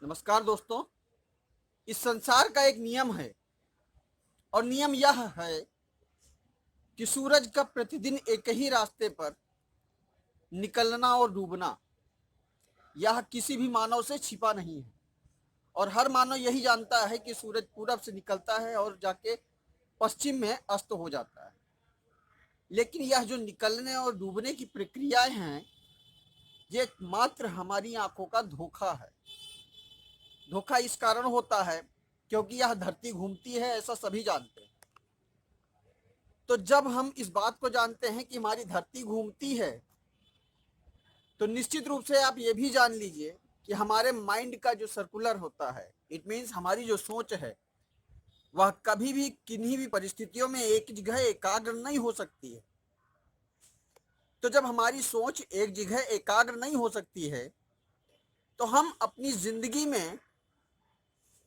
नमस्कार दोस्तों। इस संसार का एक नियम है और नियम यह है कि सूरज का प्रतिदिन एक ही रास्ते पर निकलना और डूबना यह किसी भी मानव से छिपा नहीं है और हर मानव यही जानता है कि सूरज पूरब से निकलता है और जाके पश्चिम में अस्त हो जाता है। लेकिन यह जो निकलने और डूबने की प्रक्रियाएं हैं, ये मात्र हमारी आंखों का धोखा है। धोखा इस कारण होता है क्योंकि यह धरती घूमती है, ऐसा सभी जानते हैं। तो जब हम इस बात को जानते हैं कि हमारी धरती घूमती है, तो निश्चित रूप से आप ये भी जान लीजिए कि हमारे माइंड का जो सर्कुलर होता है, इट मीन्स हमारी जो सोच है, वह कभी भी किन्हीं भी परिस्थितियों में एक जगह एकाग्र नहीं हो सकती है। तो जब हमारी सोच एक जगह एकाग्र नहीं हो सकती है, तो हम अपनी जिंदगी में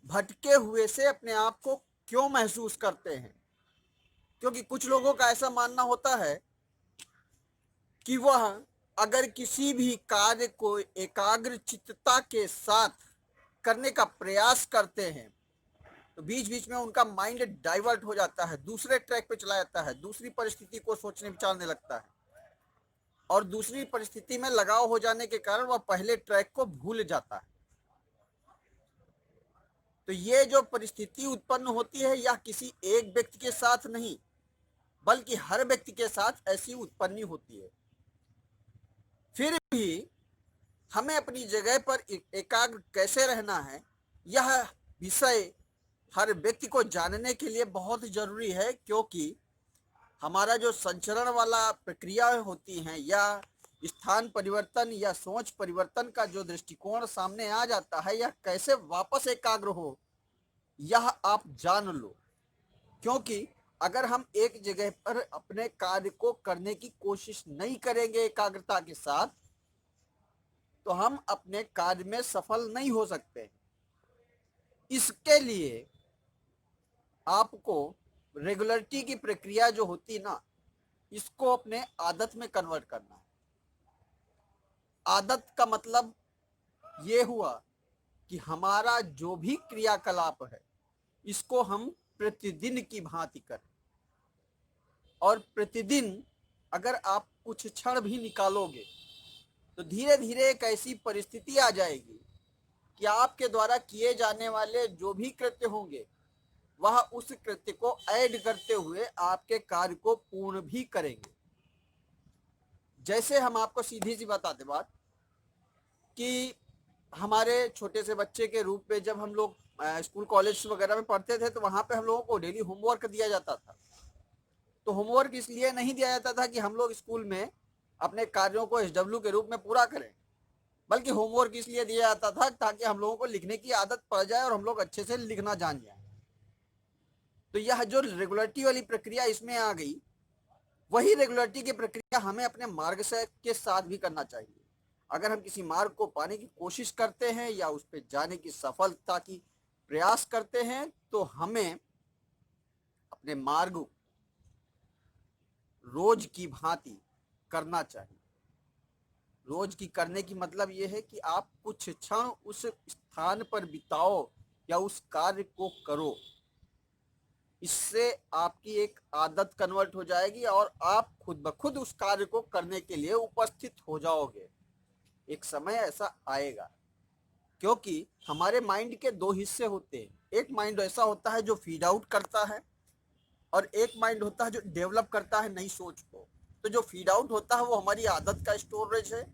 भटके हुए से अपने आप को क्यों महसूस करते हैं? क्योंकि कुछ लोगों का ऐसा मानना होता है कि वह अगर किसी भी कार्य को एकाग्र चित्तता के साथ करने का प्रयास करते हैं, तो बीच बीच में उनका माइंड डाइवर्ट हो जाता है, दूसरे ट्रैक पे चला जाता है, दूसरी परिस्थिति को सोचने विचारने लगता है और दूसरी परिस्थिति में लगाव हो जाने के कारण वह पहले ट्रैक को भूल जाता है। तो ये जो परिस्थिति उत्पन्न होती है, यह किसी एक व्यक्ति के साथ नहीं, बल्कि हर व्यक्ति के साथ ऐसी उत्पन्न होती है। फिर भी हमें अपनी जगह पर एकाग्र कैसे रहना है, यह विषय हर व्यक्ति को जानने के लिए बहुत जरूरी है, क्योंकि हमारा जो संचरण वाला प्रक्रिया होती हैं या स्थान परिवर्तन या सोच परिवर्तन का जो दृष्टिकोण सामने आ जाता है, यह कैसे वापस एकाग्र हो, यह आप जान लो। क्योंकि अगर हम एक जगह पर अपने कार्य को करने की कोशिश नहीं करेंगे एकाग्रता के साथ, तो हम अपने कार्य में सफल नहीं हो सकते। इसके लिए आपको रेगुलरिटी की प्रक्रिया जो होती ना, इसको अपने आदत में कन्वर्ट करना है। आदत का मतलब ये हुआ कि हमारा जो भी क्रियाकलाप है, इसको हम प्रतिदिन की भांति करें। और प्रतिदिन अगर आप कुछ क्षण भी निकालोगे, तो धीरे धीरे एक ऐसी परिस्थिति आ जाएगी कि आपके द्वारा किए जाने वाले जो भी कृत्य होंगे, वह उस कृत्य को ऐड करते हुए आपके कार्य को पूर्ण भी करेंगे। जैसे हम आपको सीधी सी बताते बात कि हमारे छोटे से बच्चे के रूप में जब हम लोग स्कूल कॉलेज वगैरह में पढ़ते थे, तो वहां पे हम लोगों को डेली होमवर्क दिया जाता था। तो होमवर्क इसलिए नहीं दिया जाता था कि हम लोग स्कूल में अपने कार्यों को SW के रूप में पूरा करें, बल्कि होमवर्क इसलिए दिया जाता था ताकि हम लोगों को लिखने की आदत पड़ जाए और हम लोग अच्छे से लिखना जान जाए। तो यह जो रेगुलरिटी वाली प्रक्रिया इसमें आ गई, वही रेगुलरिटी की प्रक्रिया हमें अपने मार्ग से के साथ भी करना चाहिए। अगर हम किसी मार्ग को पाने की कोशिश करते हैं या उस पर जाने की सफलता की प्रयास करते हैं, तो हमें अपने मार्ग रोज की भांति करना चाहिए। रोज की करने की मतलब यह है कि आप कुछ क्षण उस स्थान पर बिताओ या उस कार्य को करो। इससे आपकी एक आदत कन्वर्ट हो जाएगी और आप खुद ब खुद उस कार्य को करने के लिए उपस्थित हो जाओगे। एक समय ऐसा आएगा, क्योंकि हमारे माइंड के दो हिस्से होते हैं। एक माइंड ऐसा होता है जो फीड आउट करता है और एक माइंड होता है जो डेवलप करता है नई सोच को। तो जो फीड आउट होता है वो हमारी आदत का स्टोरेज है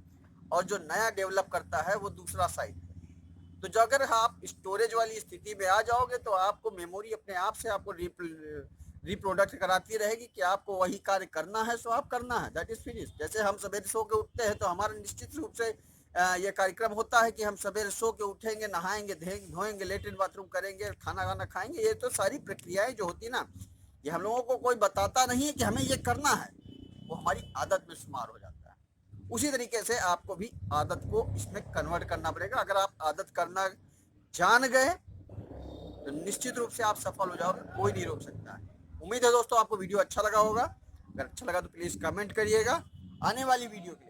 और जो नया डेवलप करता है वो दूसरा साइड है। तो जो अगर आप स्टोरेज वाली स्थिति में आ जाओगे, तो आपको मेमोरी अपने आप से आपको रिप्रोडक्ट कराती रहेगी कि आपको वही कार्य करना है, सो आप करना है, दैट इज फिनिश। जैसे हम सवेरे सो के उठते हैं, तो हमारा निश्चित रूप से ये कार्यक्रम होता है कि हम सवेरे सो के उठेंगे, नहाएंगे, धोएंगे, लेटरिन बाथरूम करेंगे, खाना वाना खाएंगे। ये तो सारी प्रक्रियाएं जो होती ना, ये हम लोगों को कोई बताता नहीं है कि हमें ये करना है, वो हमारी आदत में शुमार हो जाता है। उसी तरीके से आपको भी आदत को इसमें कन्वर्ट करना पड़ेगा। अगर आप आदत करना जान गए, तो निश्चित रूप से आप सफल हो जाओगे, कोई नहीं रोक सकता है। उम्मीद है दोस्तों आपको वीडियो अच्छा लगा होगा। अगर अच्छा लगा तो प्लीज कमेंट करिएगा। आने वाली वीडियो के लिए